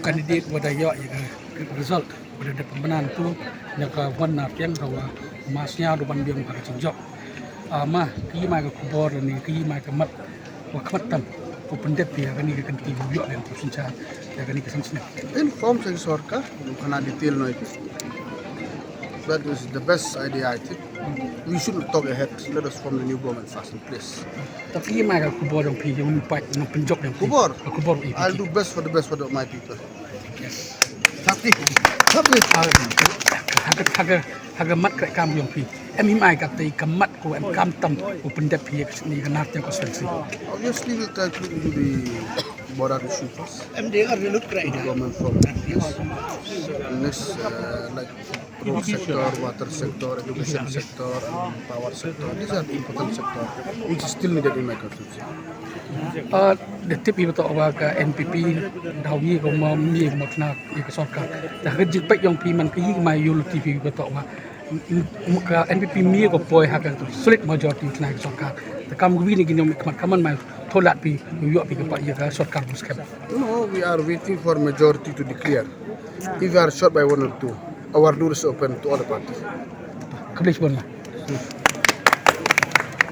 kandidat wadaya ya result pada pembenahan tu yang ke wan Nartiang bahwa masnya ruban biang pada cinjok mah ki mai ke kubor ni ki mai ke mat wa khatam ku pendet dia kan ni kan ti yo dan tu sinca ya kan ni kesan sini inform sa sarkar kana detail no itu. That is the best idea, I think. We shouldn't talk ahead. Let us form the new government first in place. tapi mai ke kubor yang pi yang pat yang penjok yang Kubor. kubor I'll do best for my people. yes Tapi, haga mat kek kam yang pi em mai ka tei kamat ko em kam tam ko pendet pi ni kan Nartiang ko sensi obviously we'll try to do the border issue first. MD are look right The government from next, like road sector, water sector, education sector, and power sector. These are the important sectors which is still needed in my constituency. the tip ibu to wa ka NPP dawi ko ma mi mo na ke sarkar ta ha jik pe yong pi man ki mai yul TV ko to wa ka NPP mi ko poi ha ka sulit majority na ke sarkar ta kam wi ni gin mat kaman mai tholat pi yo pi ka pa ya ka sarkar bus ka No, we are waiting for majority to declare. If we are short by 1 or 2, our door is open to all the parties. kablis bon